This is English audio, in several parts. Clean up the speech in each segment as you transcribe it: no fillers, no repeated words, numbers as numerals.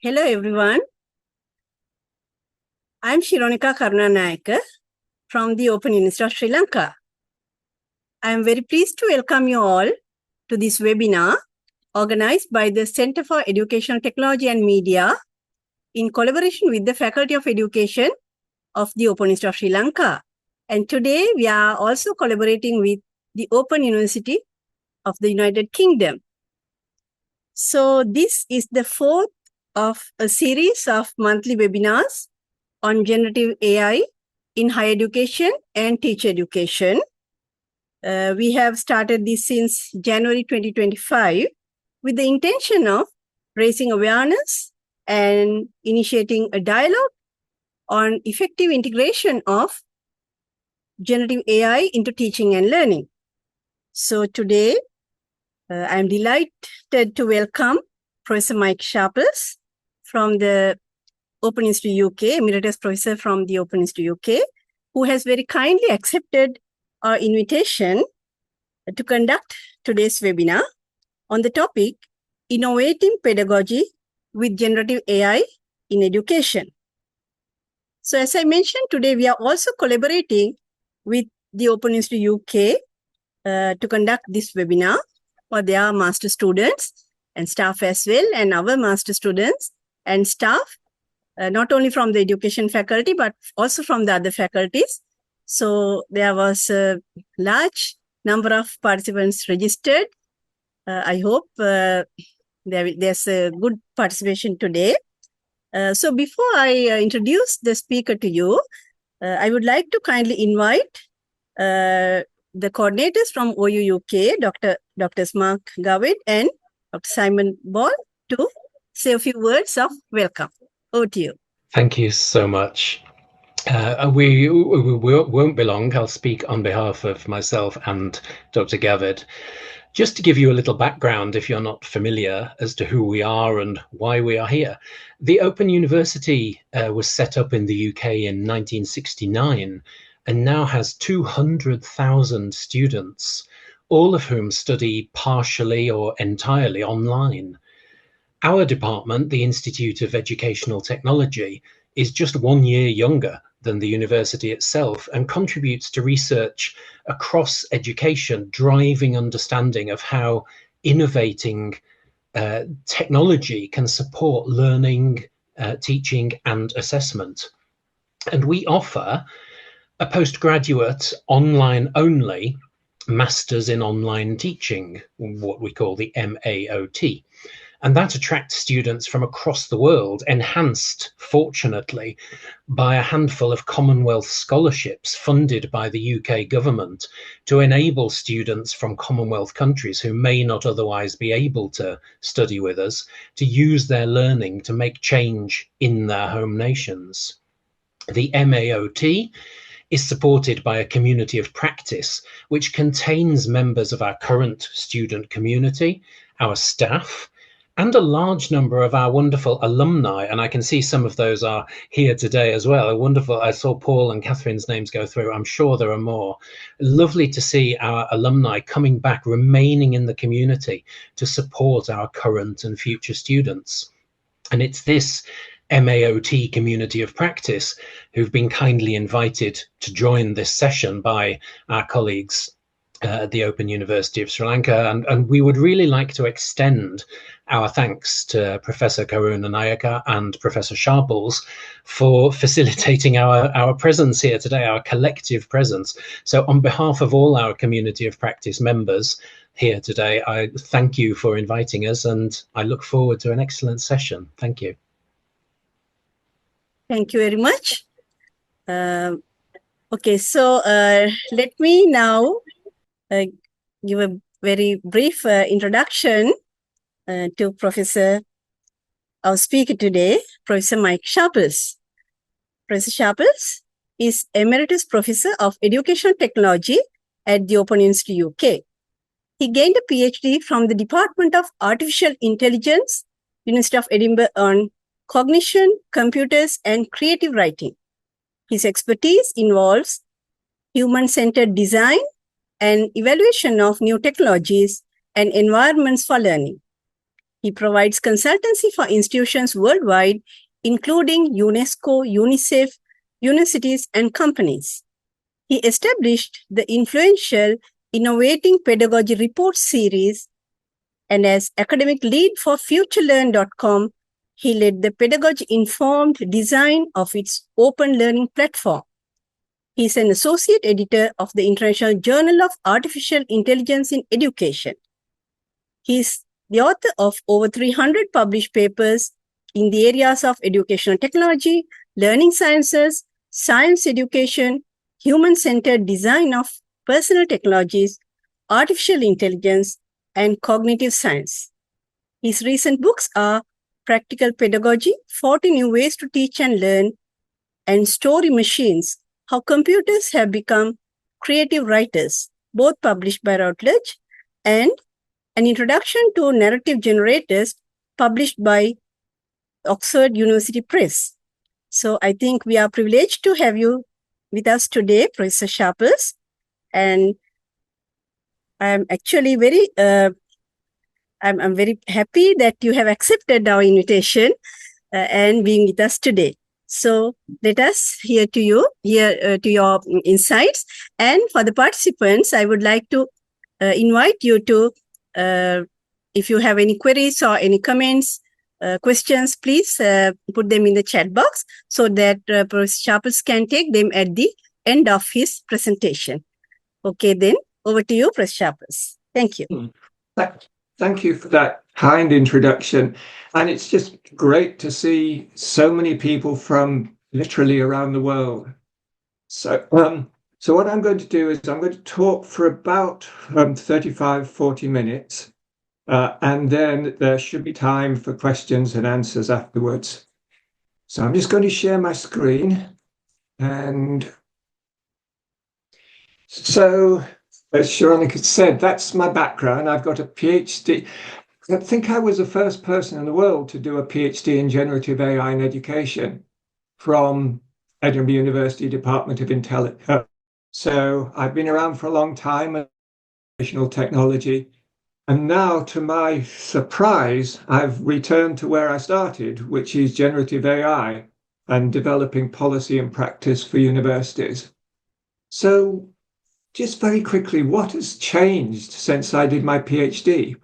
Hello everyone. I'm Shironika Karunanayake from the Open University of Sri Lanka. I am very pleased to welcome you all to this webinar organized by the Center for Educational Technology and Media in collaboration with the Faculty of Education of the Open University of Sri Lanka. And today we are also collaborating with the Open University of the United Kingdom. So this is the fourth of a series of monthly webinars on generative AI in higher education and teacher education. We have started this since January 2025 with the intention of raising awareness and initiating a dialogue on effective integration of generative AI into teaching and learning. So today, I'm delighted to welcome Professor Mike Sharples from the Open Institute UK, Emeritus Professor from the Open Institute UK, who has very kindly accepted our invitation to conduct today's webinar on the topic, Innovating Pedagogy with Generative AI in Education. So as I mentioned, today we are also collaborating with the Open Institute UK to conduct this webinar for their master students and staff as well, and our master students and staff, not only from the education faculty, but also from the other faculties. So there was a large number of participants registered. I hope there's a good participation today. So before I introduce the speaker to you, I would like to kindly invite the coordinators from OU UK, Drs. Mark Gavid and Dr. Simon Ball, to say a few words of welcome. Over to you. Thank you so much. We won't be long. I'll speak on behalf of myself and Dr. Gavid. Just to give you a little background, if you're not familiar, as to who we are and why we are here. The Open University was set up in the UK in 1969 and now has 200,000 students, all of whom study partially or entirely online. Our department, the Institute of Educational Technology, is just 1 year younger than the university itself and contributes to research across education, driving understanding of how innovating technology can support learning, teaching and assessment. And we offer a postgraduate online only Masters in Online Teaching, what we call the MAOT. And that attracts students from across the world, enhanced, fortunately, by a handful of Commonwealth scholarships funded by the UK government to enable students from Commonwealth countries who may not otherwise be able to study with us to use their learning to make change in their home nations. The MAOT is supported by a community of practice, which contains members of our current student community, our staff, and a large number of our wonderful alumni, and I can see some of those are here today as well. Wonderful. I saw Paul and Catherine's names go through. I'm sure there are more. Lovely to see our alumni coming back, remaining in the community to support our current and future students. And it's this MAOT community of practice who've been kindly invited to join this session by our colleagues at the Open University of Sri Lanka, and we would really like to extend our thanks to Professor Karunanayake and Professor Sharples for facilitating our presence here today, our collective presence. So on behalf of all our community of practice members here today, I thank you for inviting us, and I look forward to an excellent session. Thank you. Thank you very much. Okay, so let me now give a very brief introduction to our speaker today, Professor Mike Sharples. Professor Sharples is Emeritus Professor of Educational Technology at the Open Institute UK. He gained a PhD from the Department of Artificial Intelligence, University of Edinburgh, on cognition, computers, and creative writing. His expertise involves human-centered design and evaluation of new technologies and environments for learning. He provides consultancy for institutions worldwide, including UNESCO, UNICEF, universities, and companies. He established the influential Innovating Pedagogy report series, and as academic lead for futurelearn.com, he led the pedagogy-informed design of its open learning platform. He is an associate editor of the International Journal of Artificial Intelligence in Education. He is the author of over 300 published papers in the areas of educational technology, learning sciences, science education, human-centered design of personal technologies, artificial intelligence, and cognitive science. His recent books are Practical Pedagogy, 40 New Ways to Teach and Learn, and Story Machines, How Computers Have Become Creative Writers, both published by Routledge, and An Introduction to Narrative Generators, published by Oxford University Press. So I think we are privileged to have you with us today, Professor Sharples, and I'm actually I'm very happy that you have accepted our invitation and being with us today. So let us hear to your insights. And for the participants, I would like to invite you to, if you have any queries or any comments, questions, please put them in the chat box so that Professor Sharples can take them at the end of his presentation. Okay, then over to you, Professor Sharples. Thank you. Thank you for that kind introduction. And it's just great to see so many people from literally around the world. So what I'm going to do is I'm going to talk for about 35, 40 minutes. And then there should be time for questions and answers afterwards. So I'm just going to share my screen. And so, as Sharonika said, that's my background. I've got a PhD. I think I was the first person in the world to do a PhD in generative AI in education from Edinburgh University Department of Intelligence. So I've been around for a long time in educational technology. And now, to my surprise, I've returned to where I started, which is generative AI and developing policy and practice for universities. So just very quickly, what has changed since I did my PhD?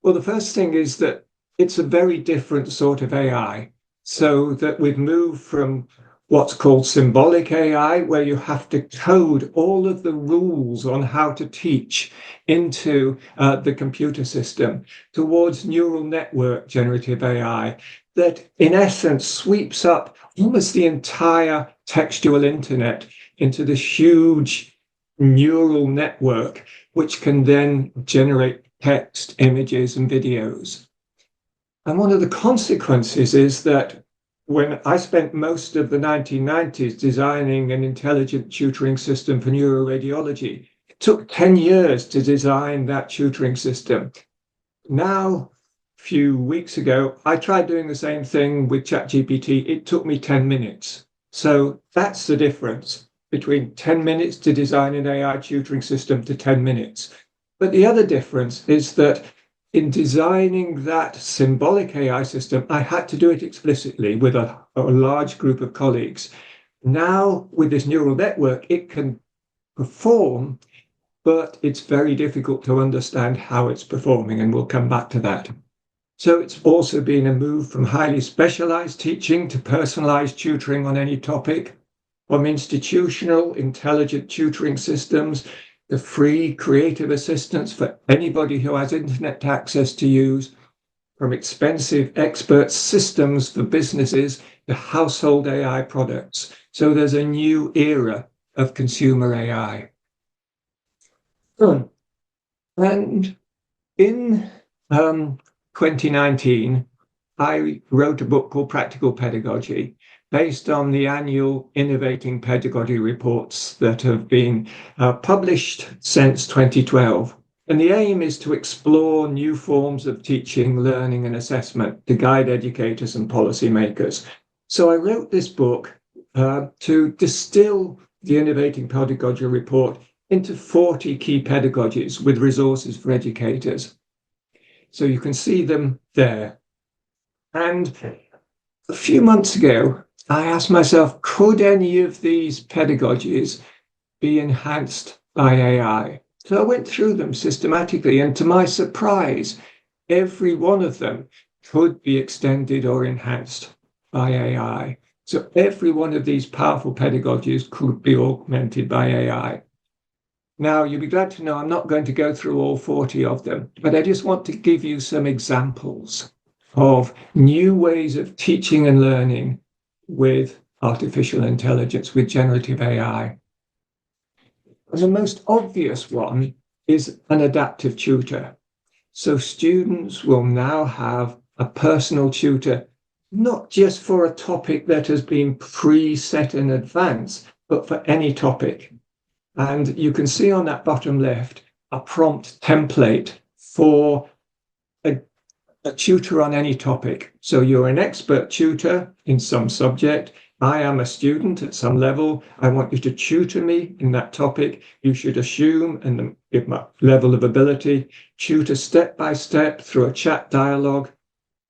Well, the first thing is that it's a very different sort of AI. So that we've moved from what's called symbolic AI, where you have to code all of the rules on how to teach into the computer system, towards neural network generative AI, that in essence sweeps up almost the entire textual internet into this huge neural network, which can then generate text, images, and videos. And one of the consequences is that when I spent most of the 1990s designing an intelligent tutoring system for neuroradiology, it took 10 years to design that tutoring system. Now, a few weeks ago, I tried doing the same thing with ChatGPT. It took me 10 minutes. So that's the difference between 10 minutes to design an AI tutoring system to 10 minutes. But the other difference is that in designing that symbolic AI system, I had to do it explicitly with a large group of colleagues. Now, with this neural network, it can perform, but it's very difficult to understand how it's performing, and we'll come back to that. So it's also been a move from highly specialized teaching to personalized tutoring on any topic, from institutional intelligent tutoring systems, the free creative assistance for anybody who has internet access to use, from expensive expert systems for businesses to household AI products. So there's a new era of consumer AI. And in 2019, I wrote a book called Practical Pedagogy, based on the annual Innovating Pedagogy reports that have been published since 2012. And the aim is to explore new forms of teaching, learning, and assessment to guide educators and policymakers. So I wrote this book to distill the Innovating Pedagogy report into 40 key pedagogies with resources for educators. So you can see them there. And a few months ago, I asked myself, could any of these pedagogies be enhanced by AI? So I went through them systematically, and to my surprise, every one of them could be extended or enhanced by AI. So every one of these powerful pedagogies could be augmented by AI. Now, you'll be glad to know I'm not going to go through all 40 of them, but I just want to give you some examples of new ways of teaching and learning with artificial intelligence, with generative AI. And the most obvious one is an adaptive tutor. So students will now have a personal tutor, not just for a topic that has been preset in advance, but for any topic. And you can see on that bottom left a prompt template for a tutor on any topic. So you're an expert tutor in some subject. I am a student at some level. I want you to tutor me in that topic. You should assume and give my level of ability, tutor step by step through a chat dialogue,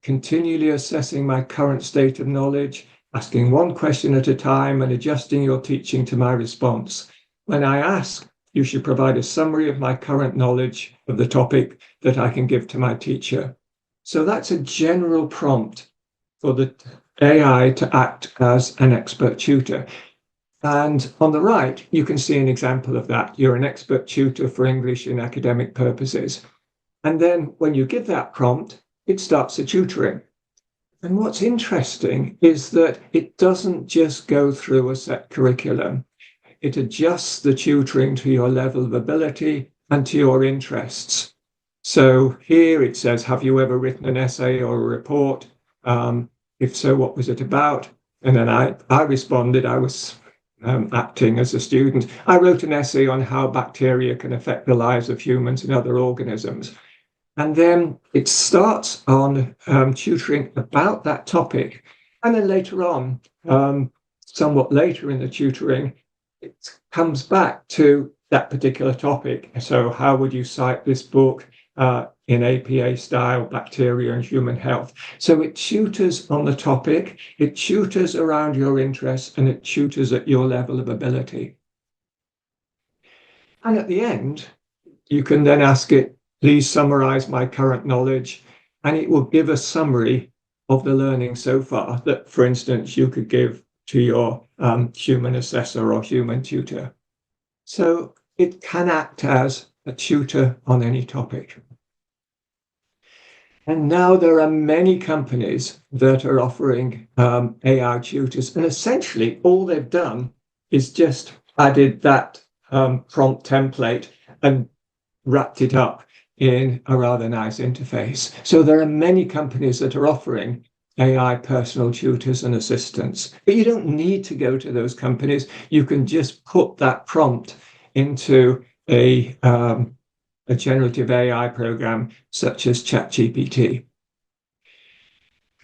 continually assessing my current state of knowledge, asking one question at a time and adjusting your teaching to my response. When I ask, you should provide a summary of my current knowledge of the topic that I can give to my teacher. So that's a general prompt for the AI to act as an expert tutor. And on the right, you can see an example of that. You're an expert tutor for English in academic purposes. And then when you give that prompt, it starts the tutoring. And what's interesting is that it doesn't just go through a set curriculum. It adjusts the tutoring to your level of ability and to your interests. So here it says, have you ever written an essay or a report? If so, what was it about? And then I responded, I was acting as a student. I wrote an essay on how bacteria can affect the lives of humans and other organisms. And then it starts on tutoring about that topic. And then later on, somewhat later in the tutoring, it comes back to that particular topic. So how would you cite this book in APA style, bacteria and human health? So it tutors on the topic, it tutors around your interests, and it tutors at your level of ability. And at the end, you can then ask it, please summarize my current knowledge, and it will give a summary of the learning so far that, for instance, you could give to your human assessor or human tutor. So it can act as a tutor on any topic. And now there are many companies that are offering AI tutors, and essentially all they've done is just added that prompt template and wrapped it up in a rather nice interface. So there are many companies that are offering AI personal tutors and assistants, but you don't need to go to those companies. You can just put that prompt into a generative AI program such as ChatGPT.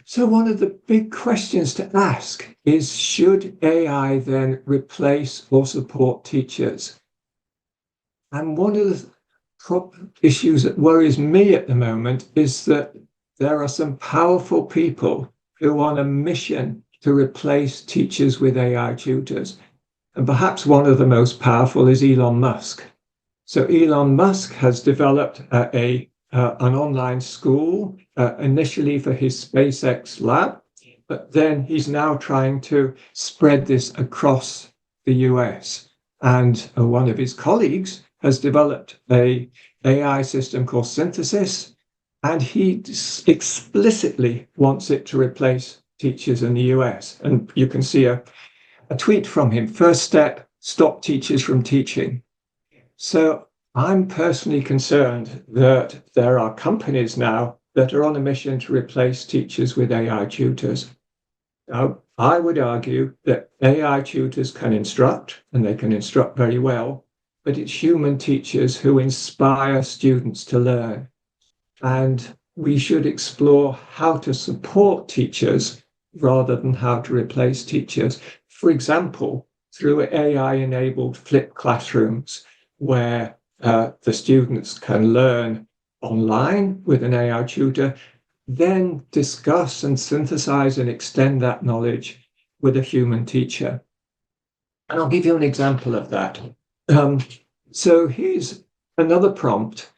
So one of the big questions to ask is, should AI then replace or support teachers? And one of the issues that worries me at the moment is that there are some powerful people who are on a mission to replace teachers with AI tutors. And perhaps one of the most powerful is Elon Musk. So Elon Musk has developed an online school initially for his SpaceX lab, but then he's now trying to spread this across the US. And one of his colleagues has developed an AI system called Synthesis, and he explicitly wants it to replace teachers in the US. And you can see a tweet from him. First step, stop teachers from teaching. So I'm personally concerned that there are companies now that are on a mission to replace teachers with AI tutors. Now, I would argue that AI tutors can instruct, and they can instruct very well, but it's human teachers who inspire students to learn. And we should explore how to support teachers rather than how to replace teachers. For example, through AI-enabled flipped classrooms, where the students can learn online with an AI tutor, then discuss and synthesize and extend that knowledge with a human teacher. And I'll give you an example of that. So here's another prompt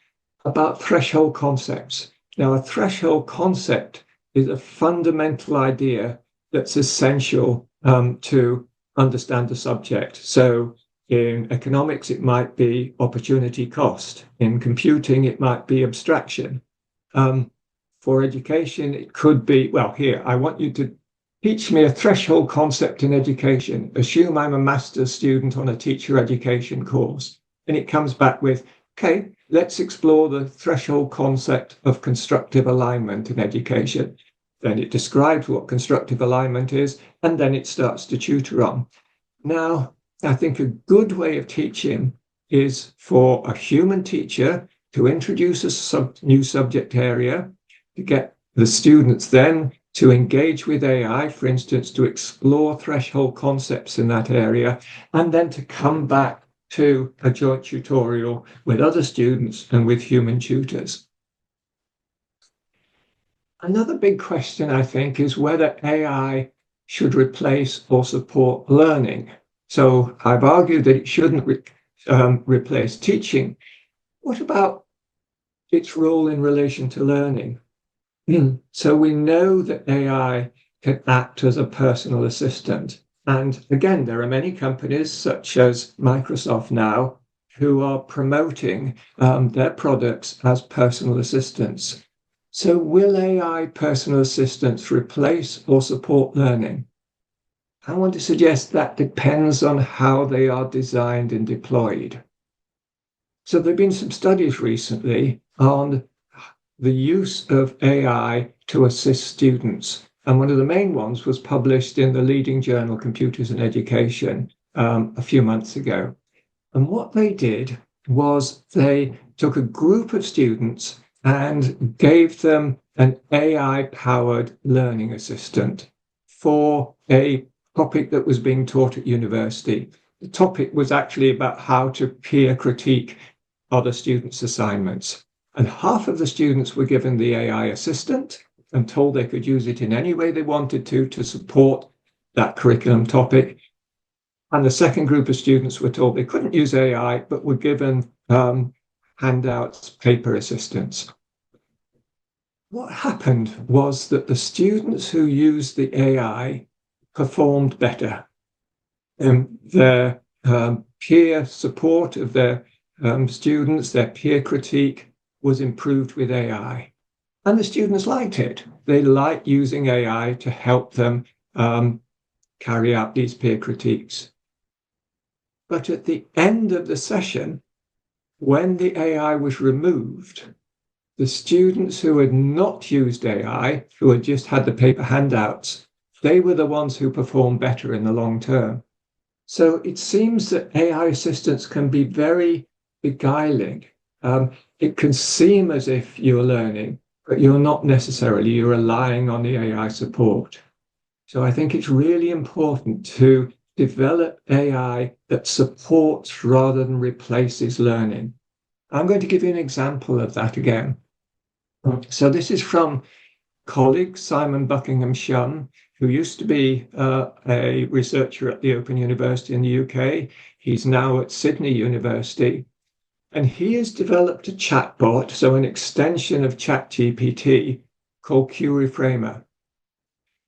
about threshold concepts. Now, a threshold concept is a fundamental idea that's essential to understand the subject. So in economics, it might be opportunity cost. In computing, it might be abstraction. For education, it could be, well, here, I want you to teach me a threshold concept in education. Assume I'm a master's student on a teacher education course. And it comes back with, okay, let's explore the threshold concept of constructive alignment in education. Then it describes what constructive alignment is, and then it starts to tutor on. Now, I think a good way of teaching is for a human teacher to introduce a new subject area, to get the students then to engage with AI, for instance, to explore threshold concepts in that area, and then to come back to a joint tutorial with other students and with human tutors. Another big question, I think, is whether AI should replace or support learning. So I've argued that it shouldn't replace teaching. What about its role in relation to learning? So we know that AI can act as a personal assistant. And again, there are many companies such as Microsoft now who are promoting their products as personal assistants. So will AI personal assistants replace or support learning? I want to suggest that depends on how they are designed and deployed. So there have been some studies recently on the use of AI to assist students. And one of the main ones was published in the leading journal, Computers in Education, a few months ago. And what they did was they took a group of students and gave them an AI-powered learning assistant for a topic that was being taught at university. The topic was actually about how to peer critique other students' assignments. And half of the students were given the AI assistant and told they could use it in any way they wanted to support that curriculum topic. And the second group of students were told they couldn't use AI, but were given handouts, paper assistance. What happened was that the students who used the AI performed better. Their peer support of their students, their peer critique was improved with AI. And the students liked it. They liked using AI to help them carry out these peer critiques. But at the end of the session, when the AI was removed, the students who had not used AI, who had just had the paper handouts, they were the ones who performed better in the long term. So it seems that AI assistants can be very beguiling. It can seem as if you're learning, but you're not necessarily. You're relying on the AI support. So I think it's really important to develop AI that supports rather than replaces learning. I'm going to give you an example of that again. So this is from colleague Simon Buckingham-Shum, who used to be a researcher at the Open University in the UK. He's now at Sydney University. And he has developed a chatbot, so an extension of ChatGPT called QReframer.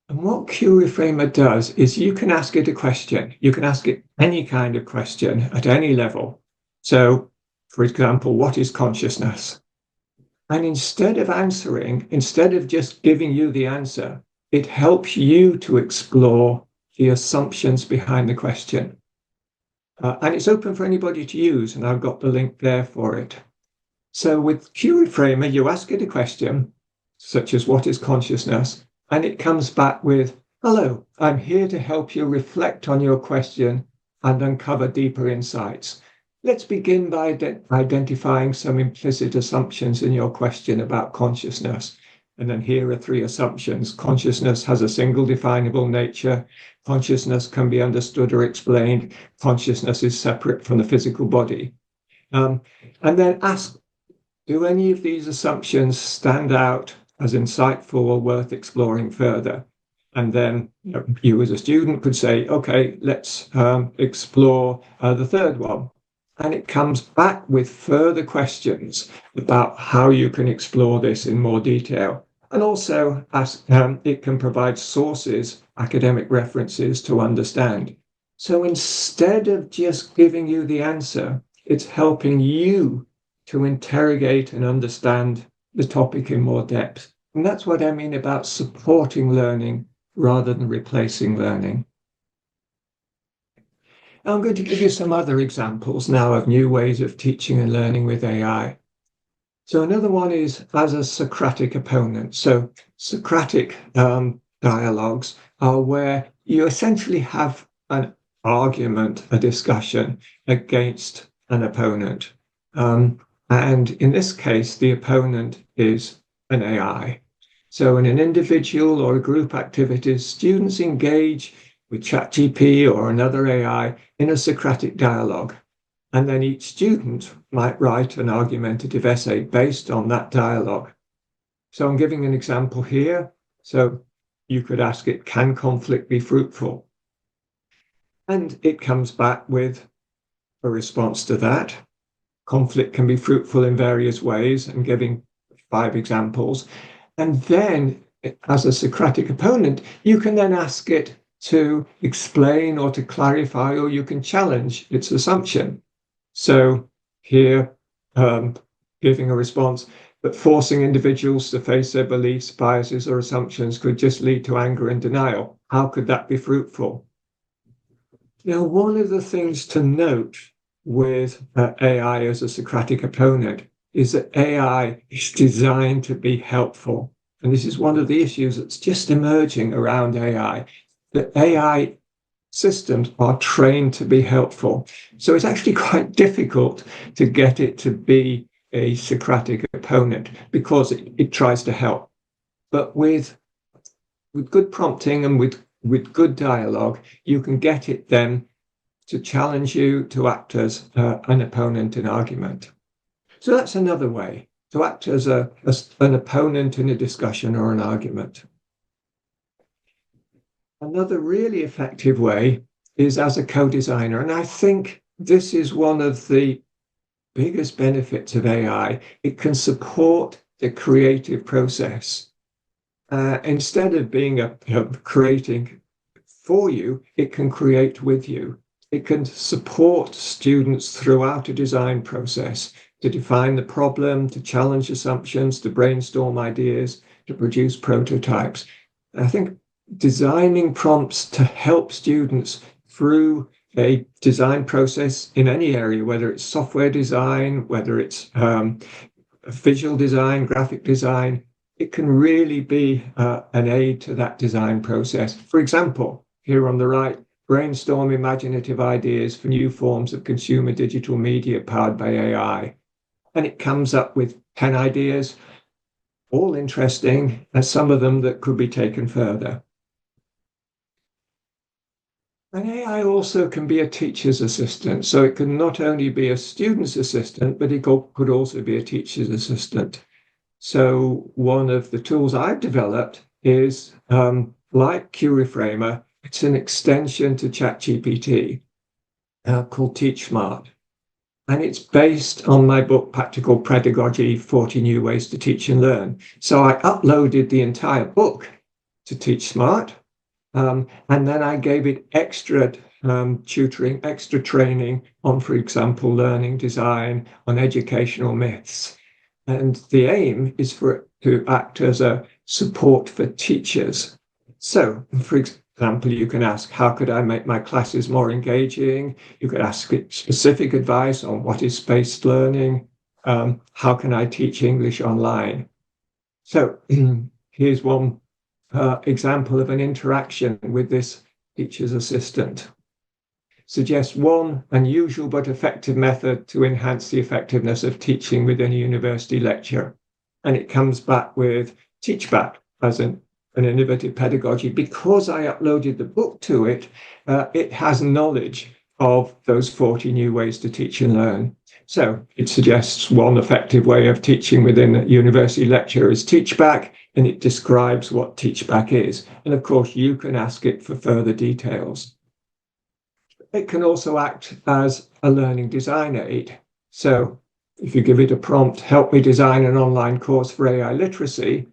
And what QReframer does is you can ask it a question. You can ask it any kind of question at any level. So, for example, what is consciousness? And instead of just giving you the answer, it helps you to explore the assumptions behind the question. And it's open for anybody to use, and I've got the link there for it. So with QReframer, you ask it a question, such as what is consciousness, and it comes back with, hello, I'm here to help you reflect on your question and uncover deeper insights. Let's begin by identifying some implicit assumptions in your question about consciousness. And then here are 3 assumptions. Consciousness has a single definable nature. Consciousness can be understood or explained. Consciousness is separate from the physical body. And then ask Do any of these assumptions stand out as insightful or worth exploring further? And then you as a student could say, okay, let's explore the third one. And it comes back with further questions about how you can explore this in more detail. And also, it can provide sources, academic references to understand. So instead of just giving you the answer, it's helping you to interrogate and understand the topic in more depth. And that's what I mean about supporting learning rather than replacing learning. I'm going to give you some other examples now of new ways of teaching and learning with AI. So another one is as a Socratic opponent. So Socratic dialogues are where you essentially have an argument, a discussion against an opponent. And in this case, the opponent is an AI. So in an individual or a group activities, students engage with ChatGPT or another AI in a Socratic dialogue. And then each student might write an argumentative essay based on that dialogue. So I'm giving an example here. So you could ask it, can conflict be fruitful? And it comes back with a response to that. Conflict can be fruitful in various ways, and giving 5 examples. And then, as a Socratic opponent, you can then ask it to explain or to clarify, or you can challenge its assumption. So here, giving a response, but forcing individuals to face their beliefs, biases, or assumptions could just lead to anger and denial. How could that be fruitful? Now, one of the things to note with AI as a Socratic opponent is that AI is designed to be helpful. And this is one of the issues that's just emerging around AI, that AI systems are trained to be helpful. So it's actually quite difficult to get it to be a Socratic opponent because it tries to help. But with good prompting and with good dialogue, you can get it then to challenge you to act as an opponent in argument. So that's another way to act as an opponent in a discussion or an argument. Another really effective way is as a co-designer. And I think this is one of the biggest benefits of AI. It can support the creative process. Instead of being creating for you, it can create with you. It can support students throughout a design process to define the problem, to challenge assumptions, to brainstorm ideas, to produce prototypes. And I think designing prompts to help students through a design process in any area, whether it's software design, whether it's visual design, graphic design, it can really be an aid to that design process. For example, here on the right, brainstorm imaginative ideas for new forms of consumer digital media powered by AI. And it comes up with 10 ideas, all interesting, and some of them that could be taken further. And AI also can be a teacher's assistant. So it can not only be a student's assistant, but it could also be a teacher's assistant. So one of the tools I've developed is like QReframer. It's an extension to ChatGPT called TeachSmart. And it's based on my book, Practical Pedagogy, 40 New Ways to Teach and Learn. So I uploaded the entire book to TeachSmart. And then I gave it extra tutoring, extra training on, for example, learning design, on educational myths. And the aim is for it to act as a support for teachers. So, for example, you can ask, how could I make my classes more engaging? You could ask it specific advice on what is spaced learning. How can I teach English online? So here's one example of an interaction with this teacher's assistant. Suggest one unusual but effective method to enhance the effectiveness of teaching within a university lecture. And it comes back with TeachBack as an innovative pedagogy. Because I uploaded the book to it, it has knowledge of those 40 new ways to teach and learn. So it suggests one effective way of teaching within a university lecture is teachback, and it describes what teachback is. And of course, you can ask it for further details. It can also act as a learning design aid. So if you give it a prompt, help me design an online course for AI literacy,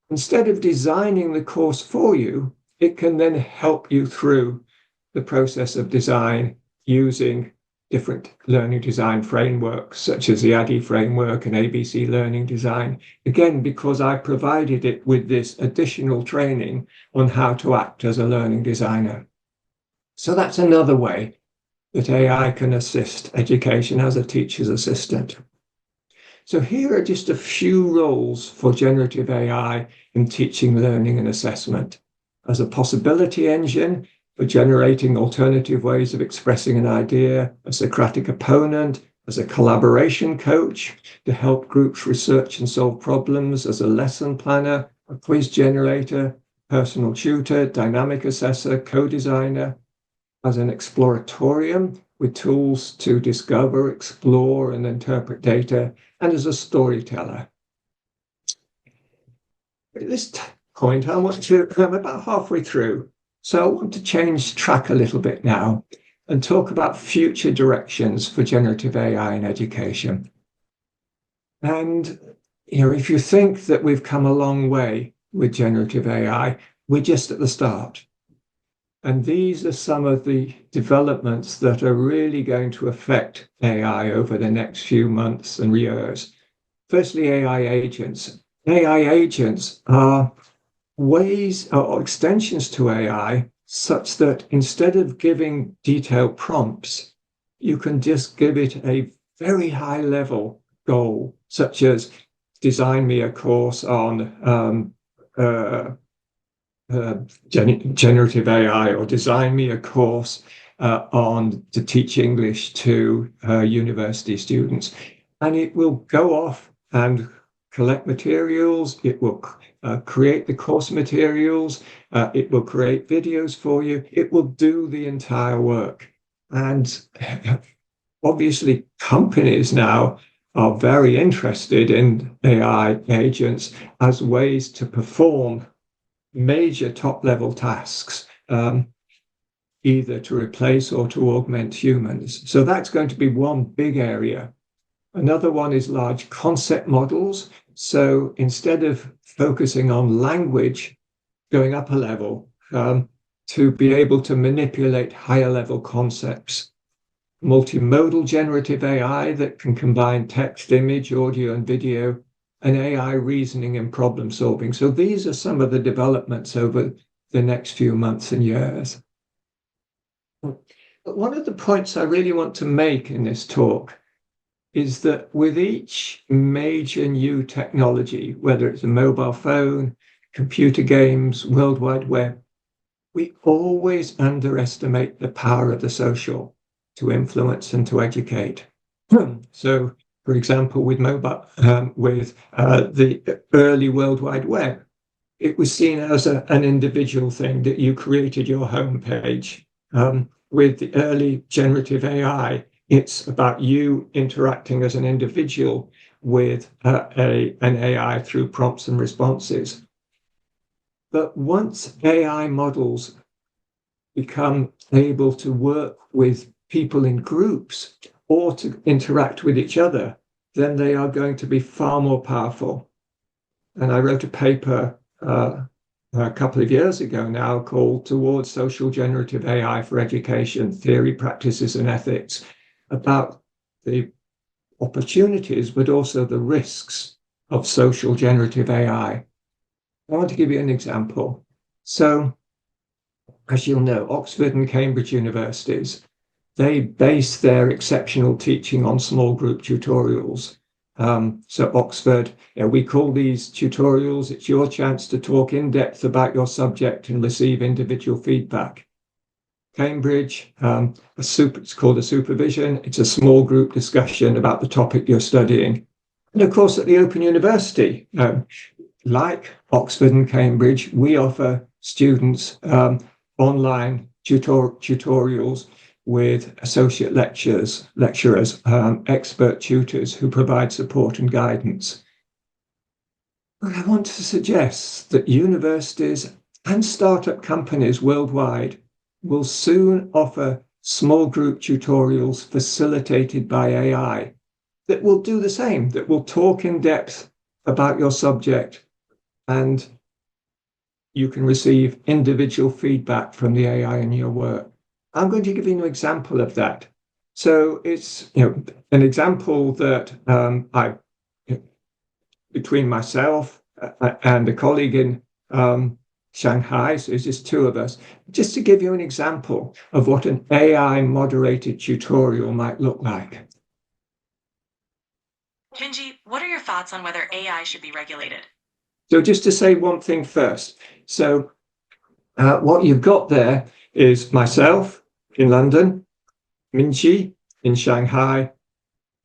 instead of designing the course for you, it can then help you through the process of design using different learning design frameworks, such as the ADDIE framework and ABC learning design. Again, because I provided it with this additional training on how to act as a learning designer. So that's another way that AI can assist education as a teacher's assistant. So here are just a few roles for generative AI in teaching, learning, and assessment. As a possibility engine for generating alternative ways of expressing an idea, a Socratic opponent, as a collaboration coach to help groups research and solve problems, as a lesson planner, a quiz generator, personal tutor, dynamic assessor, co-designer, as an exploratorium with tools to discover, explore, and interpret data, and as a storyteller. At this point, I'm about halfway through, so I want to change track a little bit now and talk about future directions for generative AI in education. And if you think that we've come a long way with generative AI, we're just at the start. And these are some of the developments that are really going to affect AI over the next few months and years. Firstly, AI agents. AI agents are ways or extensions to AI such that instead of giving detailed prompts, you can just give it a very high level goal, such as design me a course on generative AI, or design me a course on to teach English to university students. And it will go off and collect materials. It will create the course materials. It will create videos for you. It will do the entire work. And obviously, companies now are very interested in AI agents as ways to perform major top-level tasks, either to replace or to augment humans. So that's going to be one big area. Another one is large concept models. So instead of focusing on language going up a level, to be able to manipulate higher level concepts. Multimodal generative AI that can combine text, image, audio, and video, and AI reasoning and problem solving. So these are some of the developments over the next few months and years. But one of the points I really want to make in this talk is that with each major new technology, whether it's a mobile phone, computer games, World Wide Web, we always underestimate the power of the social to influence and to educate. So, for example, with mobile, the early World Wide Web, it was seen as an individual thing that you created your homepage. With the early generative AI, it's about you interacting as an individual with an AI through prompts and responses. But once AI models become able to work with people in groups or to interact with each other, then they are going to be far more powerful. And I wrote a paper a couple of years ago now called Towards Social Generative AI for Education, Theory, Practices, and Ethics, about the opportunities, but also the risks of social generative AI. I want to give you an example. So, as you'll know, Oxford and Cambridge universities, they base their exceptional teaching on small group tutorials. So Oxford, we call these tutorials, it's your chance to talk in depth about your subject and receive individual feedback. Cambridge, it's called a supervision. It's a small group discussion about the topic you're studying. And of course, at the Open University, like Oxford and Cambridge, we offer students online tutorials with associate lecturers, expert tutors who provide support and guidance. But I want to suggest that universities and startup companies worldwide will soon offer small group tutorials facilitated by AI that will do the same, that will talk in depth about your subject, and you can receive individual feedback from the AI in your work. I'm going to give you an example of that. So it's an example that between myself and a colleague in Shanghai, so it's just two of us, just to give you an example of what an AI moderated tutorial might look like. Minji, what are your thoughts on whether AI should be regulated? So just to say one thing first. So what you've got there is myself in London, Minji in Shanghai,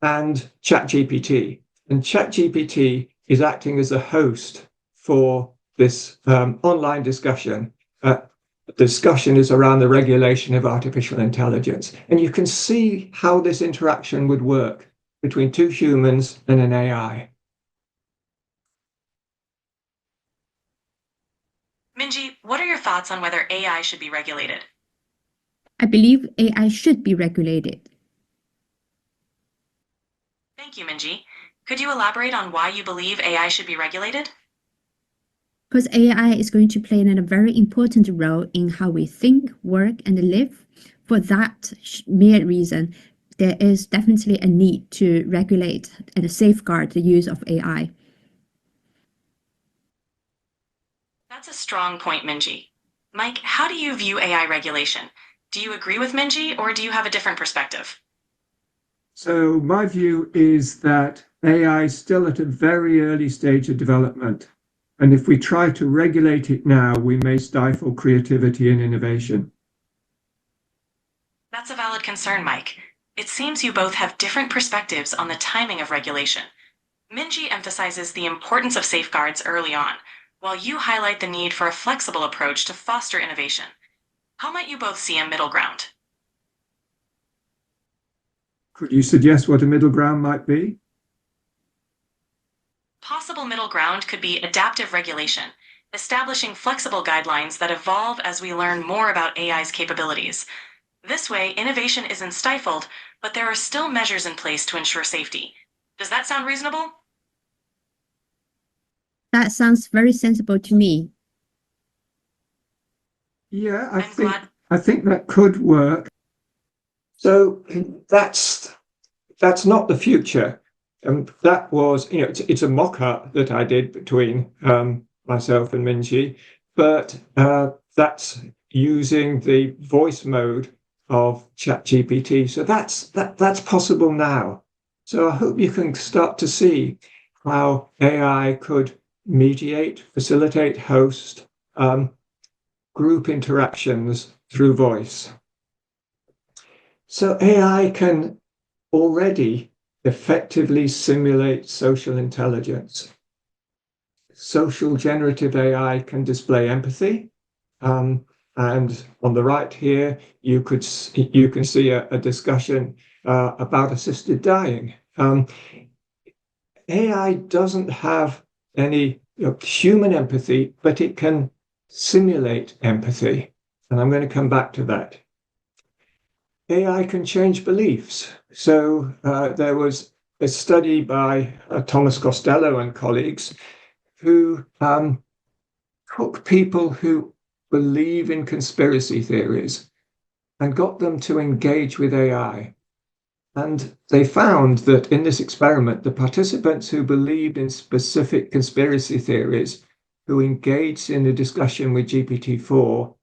and ChatGPT. And ChatGPT is acting as a host for this online discussion. The discussion is around the regulation of artificial intelligence. And you can see how this interaction would work between two humans and an AI. Minji, what are your thoughts on whether AI should be regulated? I believe AI should be regulated. Thank you, Minji. Could you elaborate on why you believe AI should be regulated? Because AI is going to play a very important role in how we think, work, and live. For that mere reason, there is definitely a need to regulate and safeguard the use of AI. That's a strong point, Minji. Mike, how do you view AI regulation? Do you agree with Minji, or do you have a different perspective? So my view is that AI is still at a very early stage of development. And if we try to regulate it now, we may stifle creativity and innovation. That's a valid concern, Mike. It seems you both have different perspectives on the timing of regulation. Minji emphasizes the importance of safeguards early on, while you highlight the need for a flexible approach to foster innovation. How might you both see a middle ground? Could you suggest what a middle ground might be? Possible middle ground could be adaptive regulation, establishing flexible guidelines that evolve as we learn more about AI's capabilities. This way, innovation isn't stifled, but there are still measures in place to ensure safety. Does that sound reasonable? That sounds very sensible to me. Yeah, I think that could work. So that's not the future. That was, it's a mock-up that I did between myself and Minji, but that's using the voice mode of ChatGPT. So that's possible now. So I hope you can start to see how AI could mediate, facilitate, host group interactions through voice. So AI can already effectively simulate social intelligence. Social generative AI can display empathy. And on the right here, you can see a discussion about assisted dying. AI doesn't have any human empathy, but it can simulate empathy. And I'm going to come back to that. AI can change beliefs. So there was a study by Thomas Costello and colleagues who took people who believe in conspiracy theories and got them to engage with AI. And they found that in this experiment, the participants who believed in specific conspiracy theories, who engaged in a discussion with GPT-4,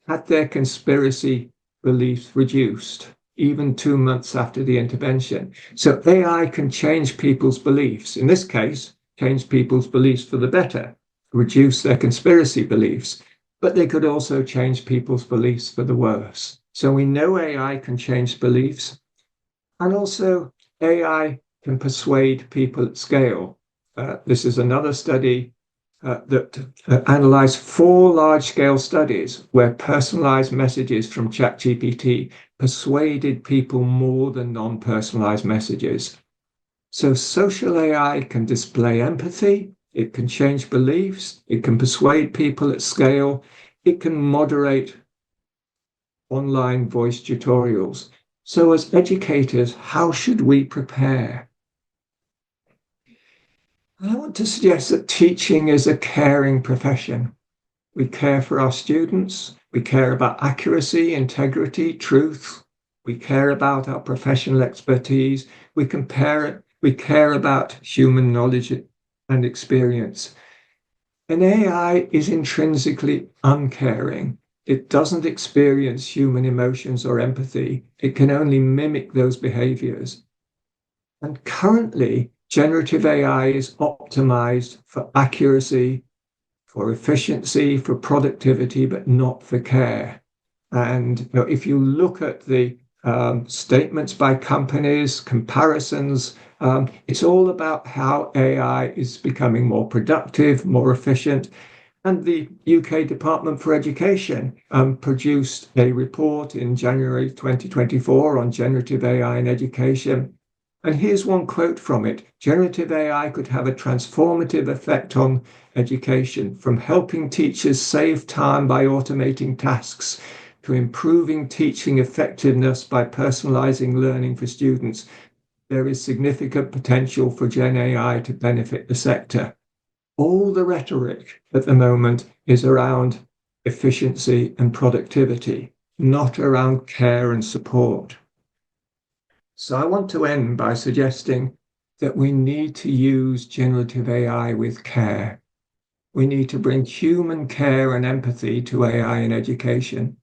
had their conspiracy beliefs reduced, even 2 months after the intervention. So AI can change people's beliefs. In this case, change people's beliefs for the better, reduce their conspiracy beliefs, but they could also change people's beliefs for the worse. So we know AI can change beliefs, and also AI can persuade people at scale. This is another study that analyzed 4 large-scale studies where personalized messages from ChatGPT persuaded people more than non-personalized messages. So social AI can display empathy, it can change beliefs, it can persuade people at scale, it can moderate online voice tutorials. So as educators, how should we prepare? I want to suggest that teaching is a caring profession. We care for our students, we care about accuracy, integrity, truth, we care about our professional expertise, we care about human knowledge and experience. And AI is intrinsically uncaring. It doesn't experience human emotions or empathy. It can only mimic those behaviors. And currently, generative AI is optimized for accuracy, for efficiency, for productivity, but not for care. And if you look at the statements by companies, comparisons, it's all about how AI is becoming more productive, more efficient. And the UK Department for Education produced a report in January 2024 on generative AI in education. And here's one quote from it. Generative AI could have a transformative effect on education, from helping teachers save time by automating tasks to improving teaching effectiveness by personalizing learning for students. There is significant potential for GenAI to benefit the sector. All the rhetoric at the moment is around efficiency and productivity, not around care and support. So I want to end by suggesting that we need to use generative AI with care. We need to bring human care and empathy to AI in education.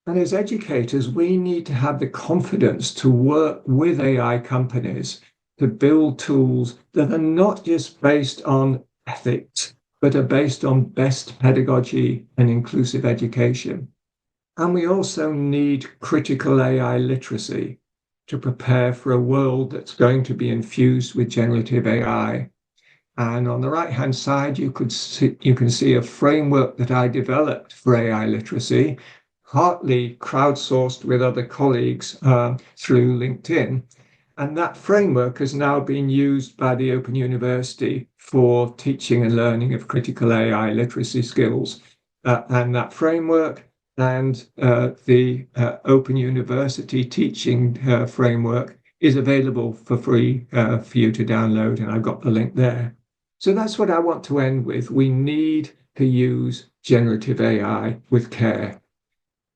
And as educators, we need to have the confidence to work with AI companies to build tools that are not just based on ethics, but are based on best pedagogy and inclusive education. And we also need critical AI literacy to prepare for a world that's going to be infused with generative AI. And on the right-hand side, you can see a framework that I developed for AI literacy, partly crowdsourced with other colleagues through LinkedIn. And that framework has now been used by the Open University for teaching and learning of critical AI literacy skills. And that framework and the Open University teaching framework is available for free for you to download, and I've got the link there. So that's what I want to end with. We need to use generative AI with care.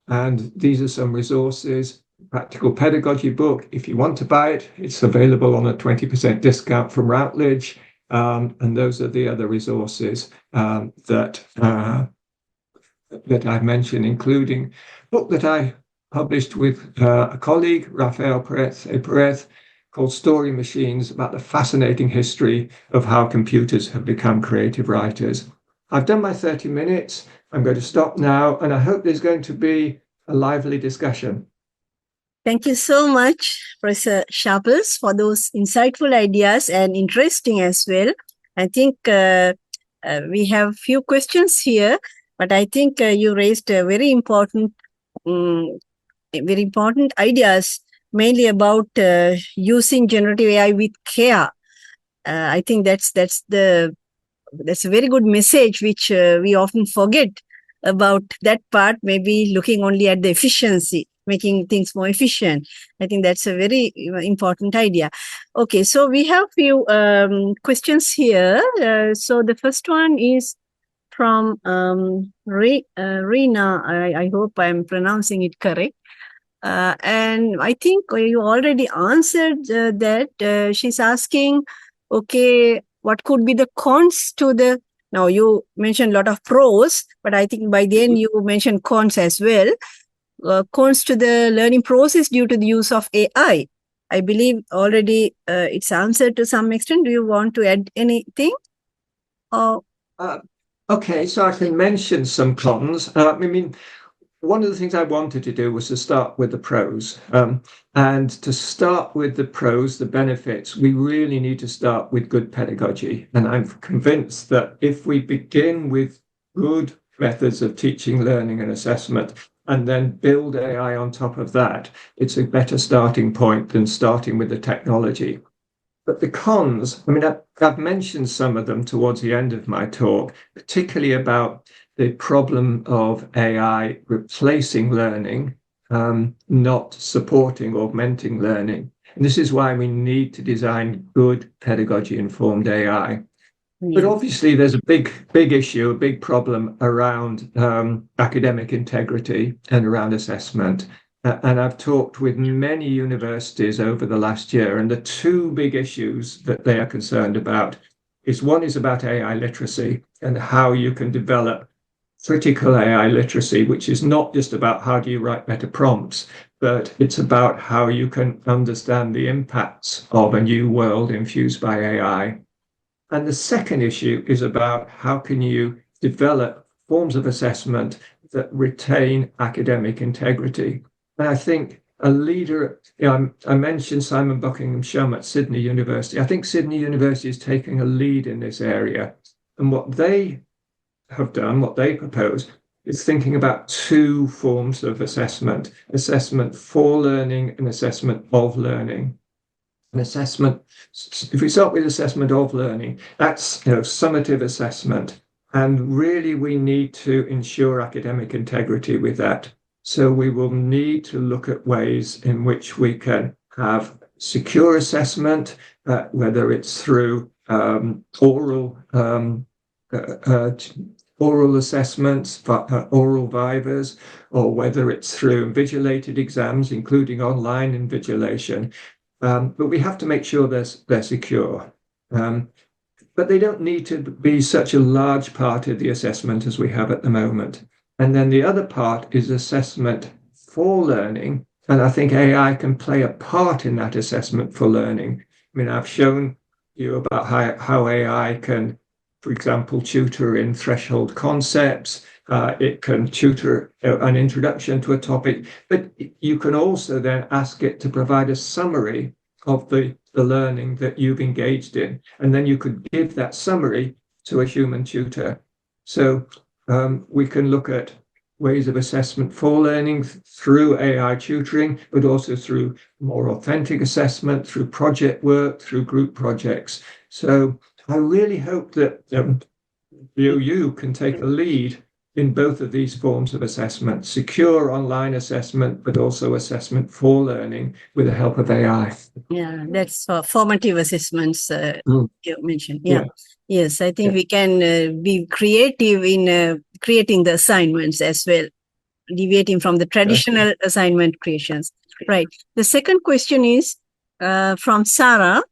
And these are some resources. Practical Pedagogy book. If you want to buy it, it's available on a 20% discount from Routledge. And those are the other resources that I've mentioned, including a book that I published with a colleague, Rafael Perez, called Story Machines, about the fascinating history of how computers have become creative writers. I've done my 30 minutes. I'm going to stop now, and I hope there's going to be a lively discussion. Thank you so much, Professor Sharples, for those insightful ideas and interesting as well. I think we have few questions here, but I think you raised very important ideas, mainly about using generative AI with care. I think that's a very good message, which we often forget about that part, maybe looking only at the efficiency, making things more efficient. I think that's a very important idea. Okay, so we have few questions here. So the first one is from Rina. I hope I'm pronouncing it correct. And I think you already answered that. She's asking, okay, what could be the cons to the, now you mentioned a lot of pros, but I think by then you mentioned cons as well. Cons to the learning process due to the use of AI. I believe already it's answered to some extent. Do you want to add anything? Okay, so I can mention some cons. I mean, one of the things I wanted to do was to start with the pros. And to start with the pros, the benefits, we really need to start with good pedagogy. And I'm convinced that if we begin with good methods of teaching, learning, and assessment, and then build AI on top of that, it's a better starting point than starting with the technology. But the cons, I mean, I've mentioned some of them towards the end of my talk, particularly about the problem of AI replacing learning, not supporting, augmenting learning. And this is why we need to design good pedagogy-informed AI. But obviously, there's a big issue, a big problem around academic integrity and around assessment. And I've talked with many universities over the last year, and the two big issues that they are concerned about is one is about AI literacy and how you can develop critical AI literacy, which is not just about how do you write better prompts, but it's about how you can understand the impacts of a new world infused by AI. And the second issue is about how can you develop forms of assessment that retain academic integrity. And I think a leader, I mentioned Simon Buckingham-Shum at Sydney University. I think Sydney University is taking a lead in this area. And what they have done, what they propose, is thinking about two forms of assessment for learning and assessment of learning. An assessment, if we start with assessment of learning, that's summative assessment. And really, we need to ensure academic integrity with that. So we will need to look at ways in which we can have secure assessment, whether it's through oral assessments, oral vivas, or whether it's through invigilated exams, including online invigilation. But we have to make sure they're secure. But they don't need to be such a large part of the assessment as we have at the moment. And then the other part is assessment for learning. And I think AI can play a part in that assessment for learning. I mean, I've shown you about how AI can, for example, tutor in threshold concepts. It can tutor an introduction to a topic, but you can also then ask it to provide a summary of the learning that you've engaged in. And then you could give that summary to a human tutor. So we can look at ways of assessment for learning through AI tutoring, but also through more authentic assessment, through project work, through group projects. So I really hope that you can take a lead in both of these forms of assessment, secure online assessment, but also assessment for learning with the help of AI. Yeah, that's formative assessments you mentioned. Yeah. Yes, I think we can be creative in creating the assignments as well, deviating from the traditional assignment creations. Right. The second question is from Sarah.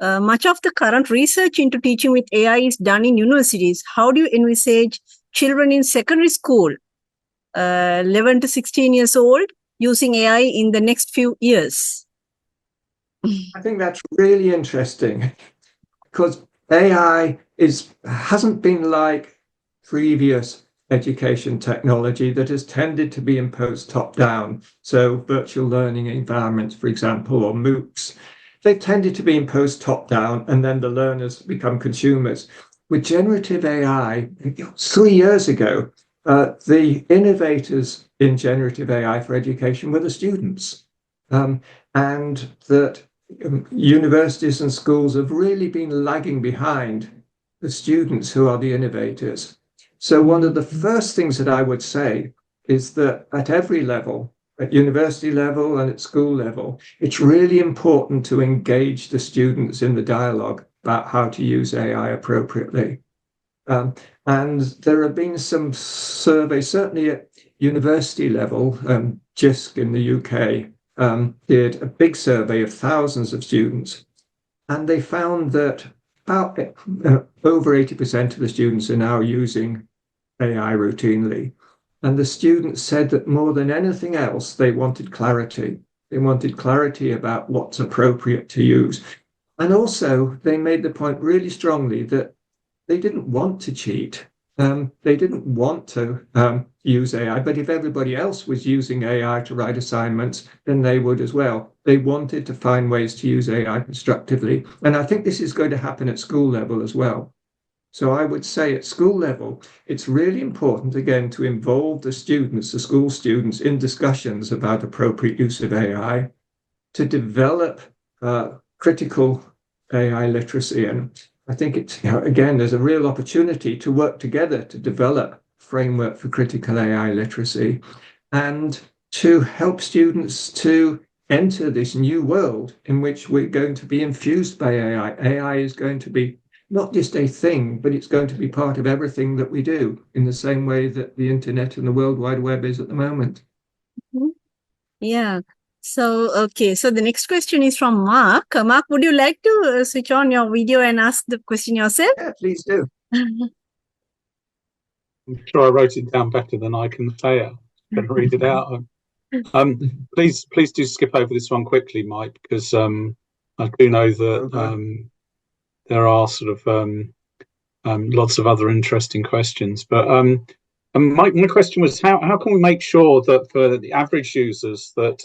Much of the current research into teaching with AI is done in universities. How do you envisage children in secondary school, 11 to 16 years old, using AI in the next few years? I think that's really interesting because AI hasn't been like previous education technology that has tended to be imposed top-down. So virtual learning environments, for example, or MOOCs, they've tended to be imposed top-down and then the learners become consumers. With generative AI, 3 years ago, the innovators in generative AI for education were the students. And that universities and schools have really been lagging behind the students who are the innovators. So one of the first things that I would say is that at every level, at university level and at school level, it's really important to engage the students in the dialogue about how to use AI appropriately. And there have been some surveys, certainly at university level, JISC in the UK did a big survey of thousands of students, and they found that about over 80% of the students are now using AI routinely. And the students said that more than anything else, they wanted clarity. They wanted clarity about what's appropriate to use. And also, they made the point really strongly that they didn't want to cheat. They didn't want to use AI, but if everybody else was using AI to write assignments, then they would as well. They wanted to find ways to use AI constructively. And I think this is going to happen at school level as well. So I would say at school level, it's really important, again, to involve the students, the school students, in discussions about appropriate use of AI, to develop critical AI literacy. And I think it's, again, there's a real opportunity to work together to develop framework for critical AI literacy and to help students to enter this new world in which we're going to be infused by AI. AI is going to be not just a thing, but it's going to be part of everything that we do in the same way that the internet and the World Wide Web is at the moment. Yeah. So, okay. So the next question is from Mark. Mark, would you like to switch on your video and ask the question yourself? Yeah, please do. I'm sure I wrote it down better than I can say it. I'm going to read it out. Please do skip over this one quickly, Mike, because I do know that there are sort of lots of other interesting questions. But my question was, how can we make sure that for the average users that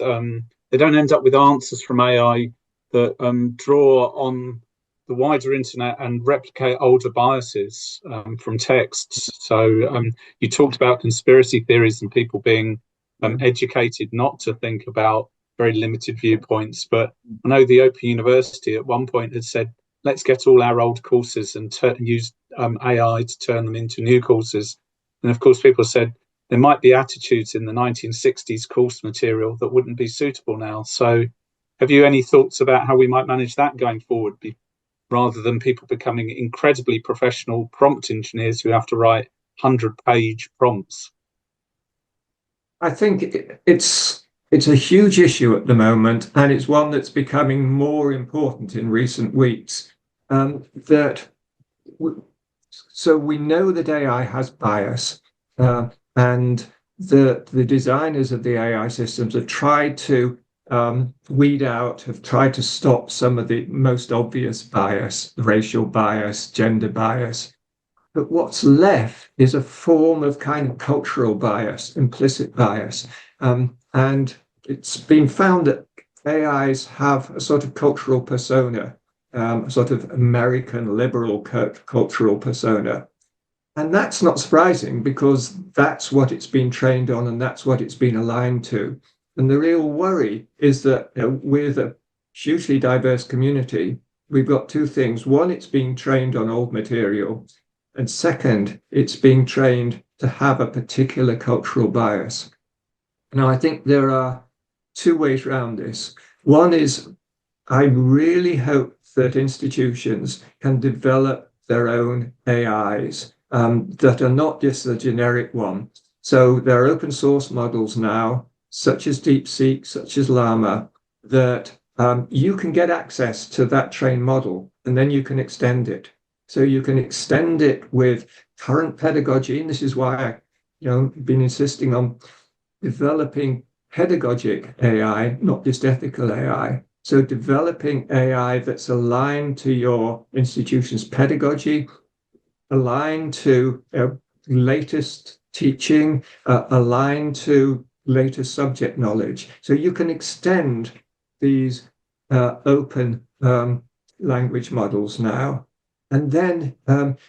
they don't end up with answers from AI that draw on the wider internet and replicate older biases from texts? So you talked about conspiracy theories and people being educated not to think about very limited viewpoints. But I know the Open University at one point had said, let's get all our old courses and use AI to turn them into new courses. And of course, people said there might be attitudes in the 1960s course material that wouldn't be suitable now. So have you any thoughts about how we might manage that going forward, rather than people becoming incredibly professional prompt engineers who have to write 100-page prompts? I think it's a huge issue at the moment, and it's one that's becoming more important in recent weeks. So we know that AI has bias, and the designers of the AI systems have tried to weed out, have tried to stop some of the most obvious bias, racial bias, gender bias. But what's left is a form of kind of cultural bias, implicit bias. And it's been found that AIs have a sort of cultural persona, a sort of American liberal cultural persona. And that's not surprising because that's what it's been trained on and that's what it's been aligned to. And the real worry is that with a hugely diverse community, we've got two things. One, it's being trained on old material. And second, it's being trained to have a particular cultural bias. Now, I think there are two ways around this. One is I really hope that institutions can develop their own AIs that are not just the generic one. So there are open source models now, such as DeepSeek, such as Llama, that you can get access to that trained model, and then you can extend it. So you can extend it with current pedagogy, and this is why I've been insisting on developing pedagogic AI, not just ethical AI. So developing AI that's aligned to your institution's pedagogy, aligned to latest teaching, aligned to latest subject knowledge. So you can extend these open language models now. And then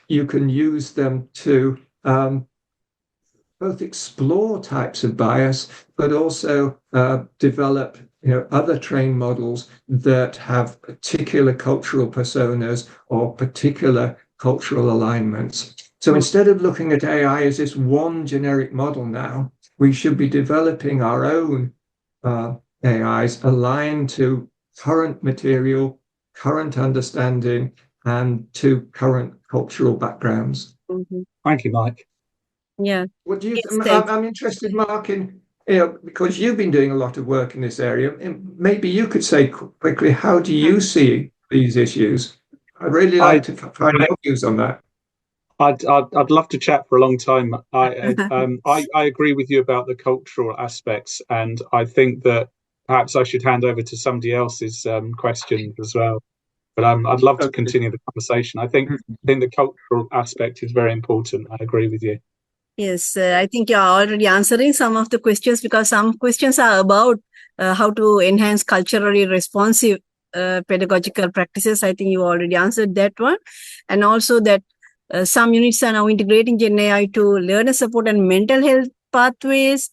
you can use them to both explore types of bias, but also develop other trained models that have particular cultural personas or particular cultural alignments. So instead of looking at AI as this one generic model now, we should be developing our own AIs aligned to current material, current understanding, and to current cultural backgrounds. Mm-hmm. Thank you, Mike. Yeah. What do you? I'm interested, Mark, in because you've been doing a lot of work in this area. Maybe you could say quickly, how do you see these issues? I'd really like to find your views on that. I'd love to chat for a long time. I agree with you about the cultural aspects, and I think that perhaps I should hand over to somebody else's questions as well. But I'd love to continue the conversation. I think the cultural aspect is very important. I agree with you. Yes, I think you're already answering some of the questions because some questions are about how to enhance culturally responsive pedagogical practices. I think you already answered that one. And also that Some units are now integrating GenAI to learner support and mental health pathways,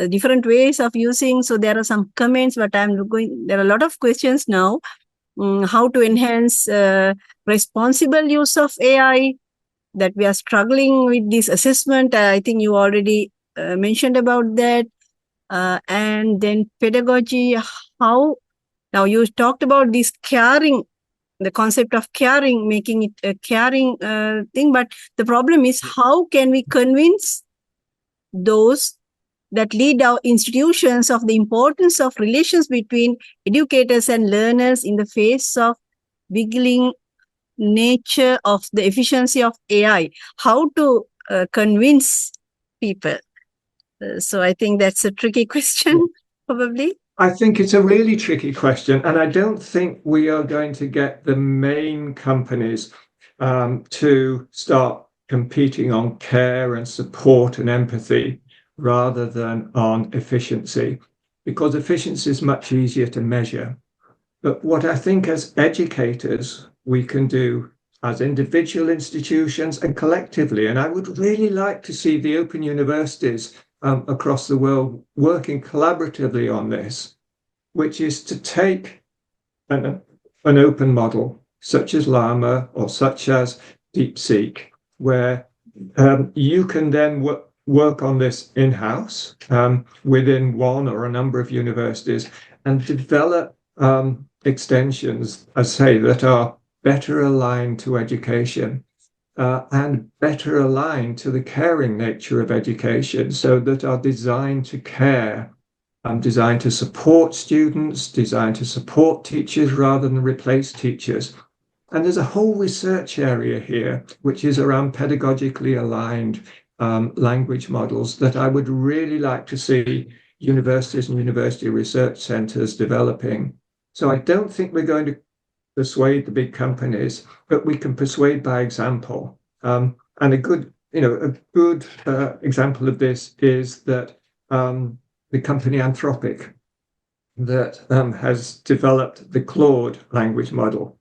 different ways of using. So there are some comments, but there are a lot of questions now. How to enhance responsible use of AI, that we are struggling with this assessment. I think you already mentioned about that. And then pedagogy, now you talked about this caring, the concept of caring, making it a caring thing. But the problem is, how can we convince those that lead our institutions of the importance of relations between educators and learners in the face of wiggling nature of the efficiency of AI? How to convince people? So I think that's a tricky question, probably. I think it's a really tricky question, and I don't think we are going to get the main companies to start competing on care and support and empathy rather than on efficiency, because efficiency is much easier to measure. But what I think as educators we can do as individual institutions and collectively, and I would really like to see the open universities across the world working collaboratively on this, which is to take an open model such as Llama or such as DeepSeek, where you can then work on this in-house within one or a number of universities and develop extensions, I say, that are better aligned to education and better aligned to the caring nature of education, so that are designed to care, designed to support students, designed to support teachers rather than replace teachers. And there's a whole research area here, which is around pedagogically aligned language models that I would really like to see universities and university research centers developing. So I don't think we're going to persuade the big companies, but we can persuade by example. And a good example of this is that the company Anthropic that has developed the Claude language model.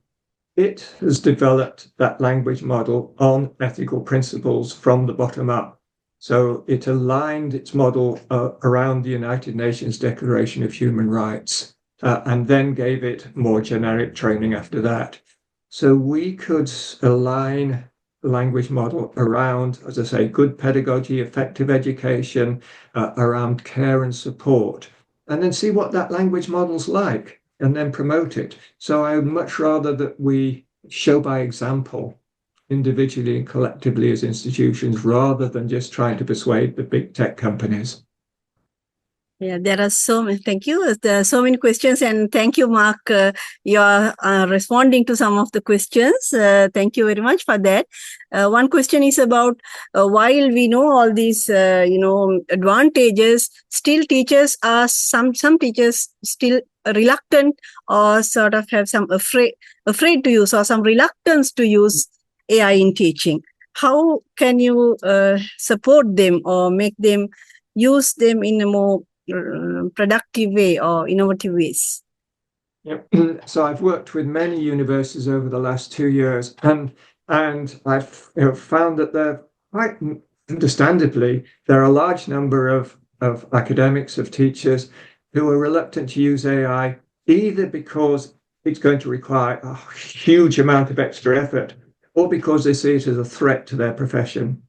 It has developed that language model on ethical principles from the bottom up. So it aligned its model around the United Nations Declaration of Human Rights, and then gave it more generic training after that. So we could align the language model around, as I say, good pedagogy, effective education, around care and support, and then see what that language model's like, and then promote it. So I would much rather that we show by example, individually and collectively as institutions, rather than just trying to persuade the big tech companies. Yeah, there are so many. Thank you. There are so many questions, and thank you, Mark. You are responding to some of the questions. Thank you very much for that. One question is about while we know all these, advantages, still teachers are some teachers still reluctant or sort of have some afraid to use or some reluctance to use AI in teaching. How can you support them or make them use them in a more productive way or innovative ways? Yep. So I've worked with many universities over the last 2 years, and I've found that there, quite understandably, there are a large number of academics, of teachers who are reluctant to use AI, either because it's going to require a huge amount of extra effort, or because they see it as a threat to their profession.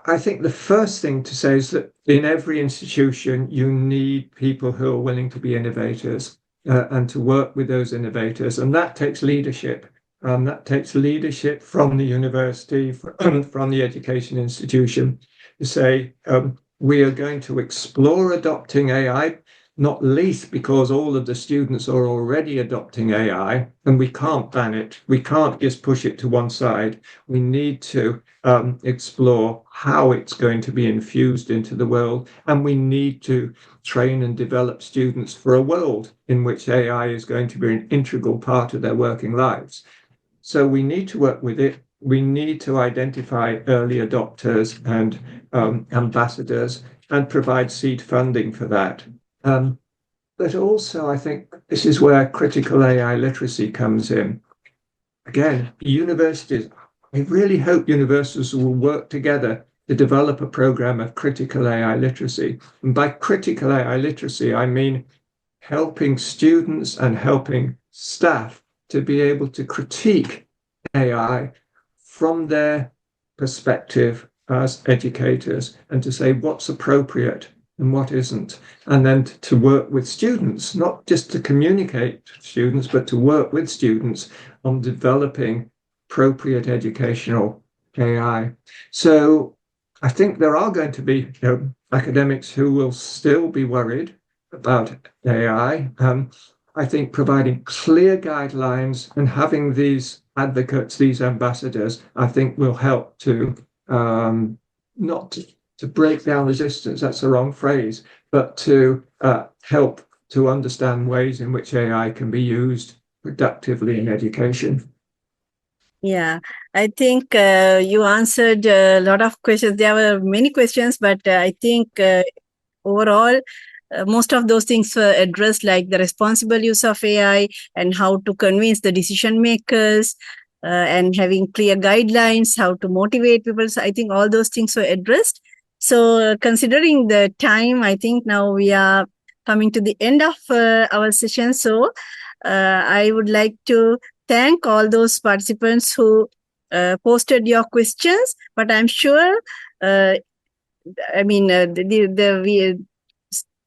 I think the first thing to say is that in every institution, you need people who are willing to be innovators and to work with those innovators. And that takes leadership. That takes leadership from the university, from the education institution, to say, we are going to explore adopting AI, not least because all of the students are already adopting AI, and we can't ban it. We can't just push it to one side. We need to explore how it's going to be infused into the world, and we need to train and develop students for a world in which AI is going to be an integral part of their working lives. So we need to work with it. We need to identify early adopters and ambassadors and provide seed funding for that. But also, I think this is where critical AI literacy comes in. Again, universities I really hope universities will work together to develop a program of critical AI literacy. And by critical AI literacy, I mean helping students and helping staff to be able to critique AI from their perspective as educators and to say what's appropriate and what isn't. And then to work with students, not just to communicate to students, but to work with students on developing appropriate educational AI. So I think there are going to be academics who will still be worried about AI. I think providing clear guidelines and having these advocates, these ambassadors, I think will help to not to break down resistance, that's the wrong phrase, but to help to understand ways in which AI can be used productively in education. Yeah, I think you answered a lot of questions. There were many questions, but I think overall, most of those things were addressed, like the responsible use of AI and how to convince the decision makers and having clear guidelines, how to motivate people. So I think all those things were addressed. So considering the time, I think now we are coming to the end of our session. So I would like to thank all those participants who posted your questions, but I'm sure, the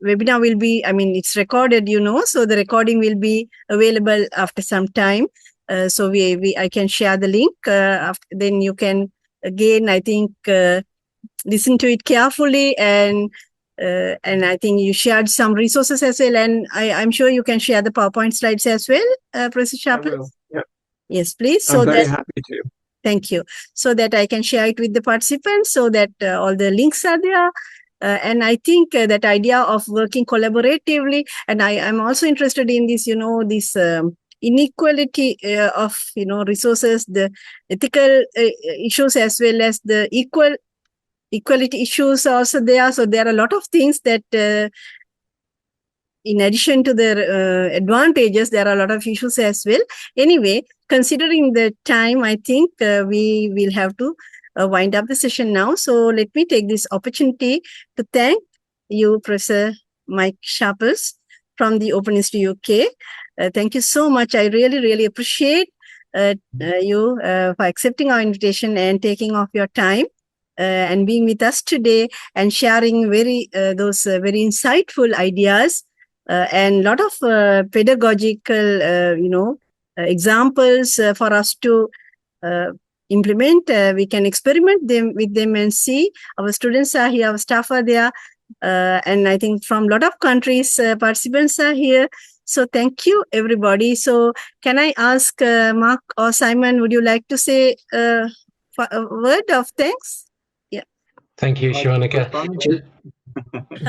webinar will be, it's recorded, so the recording will be available after some time. So I can share the link. Then you can, again, I think, listen to it carefully, and I think you shared some resources as well, and I'm sure you can share the PowerPoint slides as well, Professor Sharpless. I will. Yeah. Yes, please. I'm very happy to. Thank you. So that I can share it with the participants, so that all the links are there. And I think that idea of working collaboratively, and I'm also interested in this, this inequality of, resources, the ethical issues, as well as the equality issues are also there. So there are a lot of things that, in addition to the advantages, there are a lot of issues as well. Anyway, considering the time, I think we will have to wind up the session now. So let me take this opportunity to thank you, Professor Mike Sharpless from the Open Institute UK. Thank you so much. I really, really appreciate you for accepting our invitation and taking off your time and being with us today and sharing those very insightful ideas and a lot of pedagogical, examples for us to implement. We can experiment with them and see. Our students are here, our staff are there, and I think from a lot of countries, participants are here. So thank you, everybody. So can I ask Mark or Simon, would you like to say a word of thanks? Yeah. Thank you, Sharonika.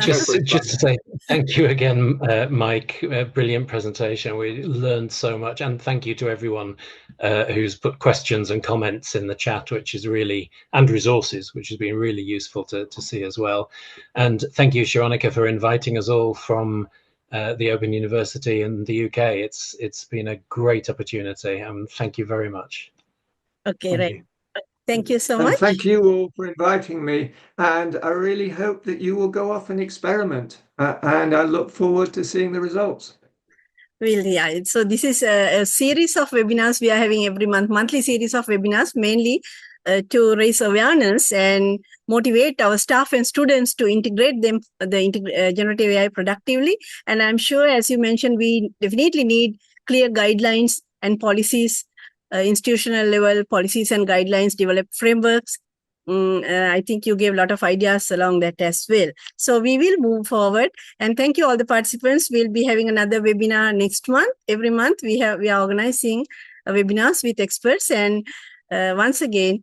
Just to say thank you again, Mike. Brilliant presentation. We learned so much, and thank you to everyone who's put questions and comments in the chat, which is really, and resources, which has been really useful to see as well. And thank you, Sharonika, for inviting us all from the Open University in the UK. It's been a great opportunity, and thank you very much. Okay, right. Thank you so much. Thank you all for inviting me. And I really hope that you will go off and experiment. And I look forward to seeing the results. Really, yeah. So this is a series of webinars we are having every month, monthly series of webinars, mainly to raise awareness and motivate our staff and students to integrate the generative AI productively. And I'm sure, as you mentioned, we definitely need clear guidelines and policies, institutional level policies and guidelines, develop frameworks. I think you gave a lot of ideas along that as well. So we will move forward, and thank you all the participants. We'll be having another webinar next month. Every month we are organizing webinars with experts, and once again,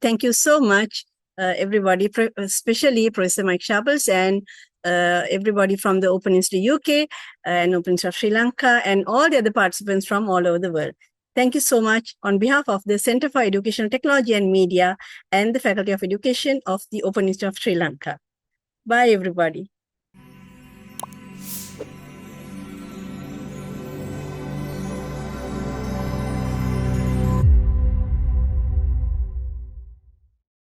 thank you so much, everybody, especially Professor Mike Sharpless and everybody from the Open Institute UK and Open Institute Sri Lanka and all the other participants from all over the world. Thank you so much on behalf of the Center for Educational Technology and Media and the Faculty of Education of the Open Institute of Sri Lanka. Bye, everybody.